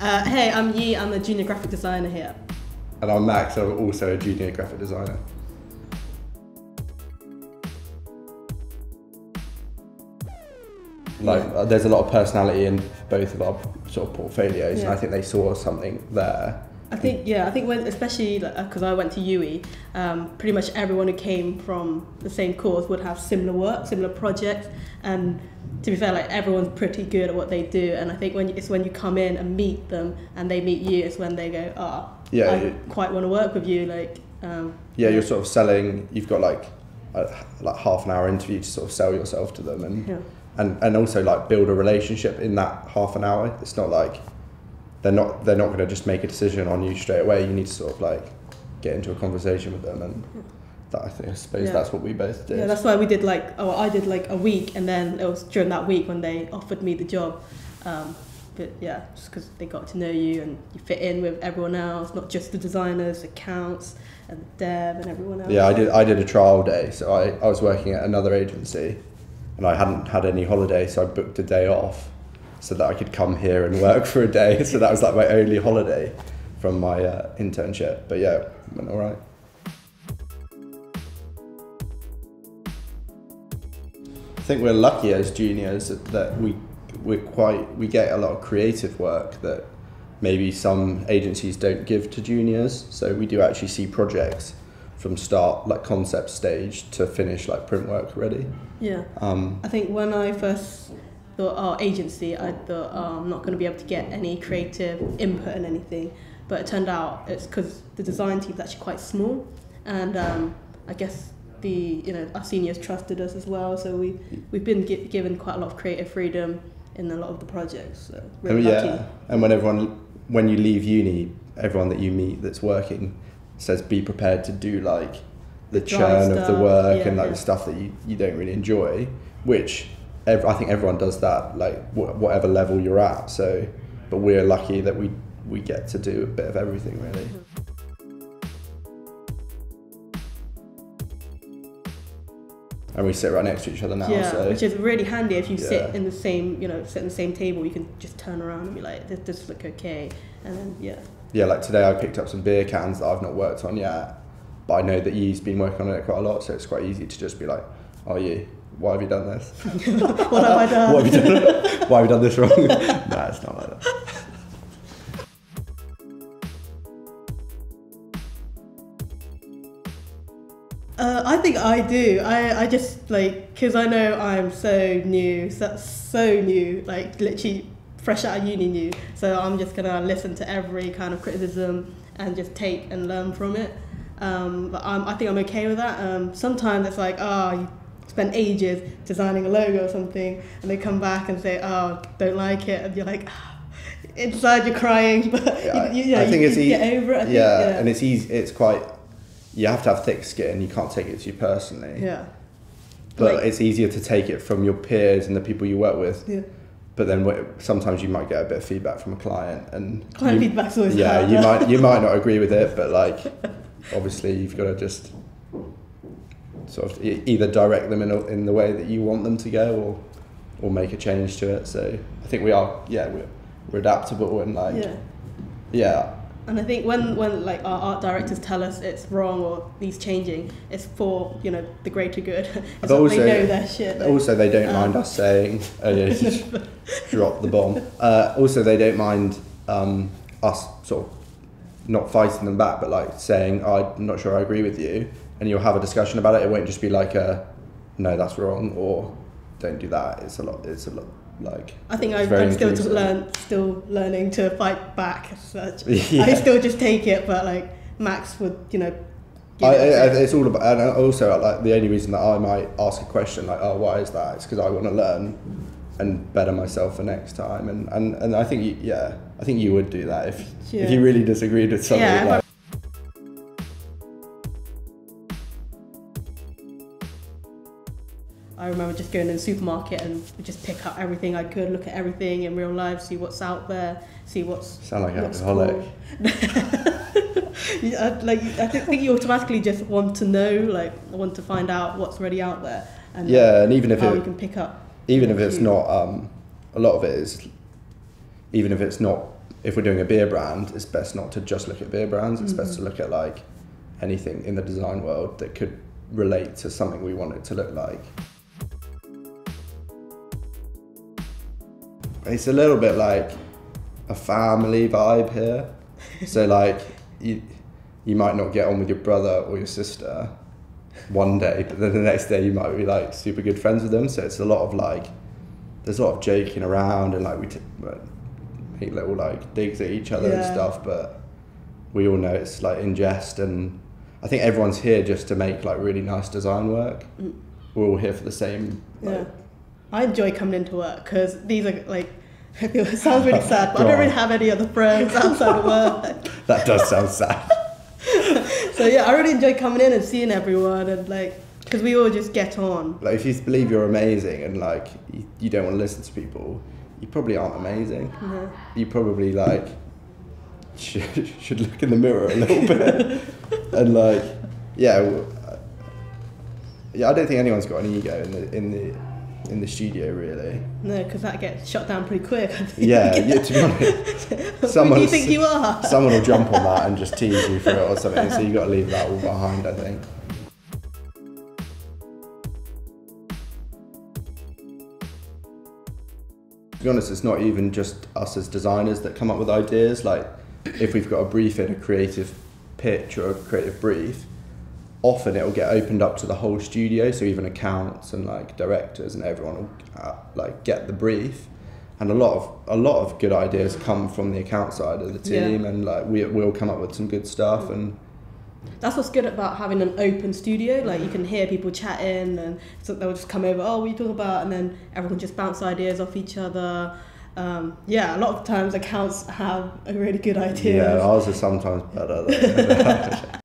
Hey, I'm Yi, I'm a junior graphic designer here. And I'm Max, I'm also a junior graphic designer. There's a lot of personality in both of our sort of portfolios, and I think they saw something there. I think when, especially because I went to UE, pretty much everyone who came from the same course would have similar work, similar projects, and to be fair, like everyone's pretty good at what they do. And I think it's when you come in and meet them and they meet you, it's when they go, I quite want to work with you. You're sort of selling. You've got like half an hour interview to sort of sell yourself to them, and also like build a relationship in that half an hour. It's not like they're not going to just make a decision on you straight away. You need to sort of like get into a conversation with them, and I suppose that's what we both did. Yeah, that's why we did I did like a week, and then it was during that week when they offered me the job. But yeah, just because they got to know you and you fit in with everyone else, not just the designers, accounts, and the dev and everyone else. Yeah, I did a trial day, so I was working at another agency, and I hadn't had any holiday, so I booked a day off so that I could come here and work for a day. So that was like my only holiday from my internship. But yeah, it went all right. I think we're lucky as juniors that we get a lot of creative work that maybe some agencies don't give to juniors. So we do actually see projects from start, like concept stage, to finish like print work ready. Yeah. I think when I first thought, agency, I thought, I'm not going to be able to get any creative input in anything. But it turned out it's because the design team is actually quite small, and I guess our seniors trusted us as well. So we've been given quite a lot of creative freedom in a lot of the projects. So really lucky. And when you leave uni, everyone that you meet that's working says be prepared to do like the churn of the work and the stuff that you don't really enjoy, which I think everyone does that, like whatever level you're at. So, but we're lucky that we get to do a bit of everything really. And we sit right next to each other now. Yeah, which is really handy if you sit in the same, sit in the same table. You can just turn around and be like, "Does this look okay?" And then Yeah, like today I picked up some beer cans that I've not worked on yet, but I know that Yi's been working on it quite a lot, so it's quite easy to just be like, "Oh, Yi, why have you done this? What have I done? What have you done? Why have you done this wrong?" Nah, it's not like that. I think I do. I just because I know I'm so new, like literally fresh out of uni new. So I'm just gonna listen to every kind of criticism and just take and learn from it. But I think I'm okay with that. Sometimes it's like, you spend ages designing a logo or something, and they come back and say, don't like it, and you're like, inside you're crying, but I think it's easy. Get over it. And it's easy. It's quite. You have to have thick skin. You can't take it to you personally. Yeah. But it's easier to take it from your peers and the people you work with. Yeah. But then sometimes you might get a bit of feedback from a client, and client feedback's always hard. you might not agree with it, but obviously you've got to just sort of either direct them in the way that you want them to go, or make a change to it. So I think we're adaptable and And I think when like our art directors tell us it's wrong or needs changing, it's for the greater good. It's but also, they know their shit. Also, they don't mind us saying, just drop the bomb. Also, they don't mind us sort of not fighting them back, but like saying, I'm not sure I agree with you, and you'll have a discussion about it. It won't just be like no, that's wrong, or don't do that. It's a lot. I think I'm still learning to fight back as such. Yeah. I still just take it, but Max would, it's all about, and also the only reason that I might ask a question why is that? It's because I want to learn and better myself for next time, and I think I think you would do that if you really disagreed with something. Yeah, I remember just going to the supermarket and just pick up everything I could, look at everything in real life, see what's out there, see what's... Sound like an alcoholic. I think you automatically just want to know, want to find out what's already out there. And and even if you can pick up. Even if it's not, a lot of it is, even if it's not if we're doing a beer brand, it's best not to just look at beer brands. It's best to look at like anything in the design world that could relate to something we want it to look like. It's a little bit like a family vibe here. So like you might not get on with your brother or your sister one day, but then the next day you might be like super good friends with them. So it's a lot of like, there's a lot of joking around, and like we make little like digs at each other and stuff, but we all know it's like in jest, and I think everyone's here just to make like really nice design work. We're all here for the same. Like, I enjoy coming into work because these are like, it sounds really sad, but I don't really have any other friends outside of work. That does sound sad. So yeah, I really enjoy coming in and seeing everyone, and like, because we all just get on. Like if you believe you're amazing and like you don't want to listen to people, you probably aren't amazing. You probably like should look in the mirror a little bit and like I don't think anyone's got an ego in the studio really. No, because that gets shut down pretty quick. I think. Yeah, to be honest. Who do you think you are? Someone will jump on that and just tease you for it or something. So you got to leave that all behind, I think. To be honest, it's not even just us as designers that come up with ideas. Like if we've got a brief in a creative pitch or a creative brief, often it will get opened up to the whole studio, so even accounts and like directors and everyone will like get the brief, and a lot of good ideas come from the account side of the team, and like we'll come up with some good stuff. And that's what's good about having an open studio. Like you can hear people chatting, and so they'll just come over, oh, what are you talking about, and then everyone just bounce ideas off each other. A lot of times accounts have a really good idea. Yeah, ours are sometimes better though.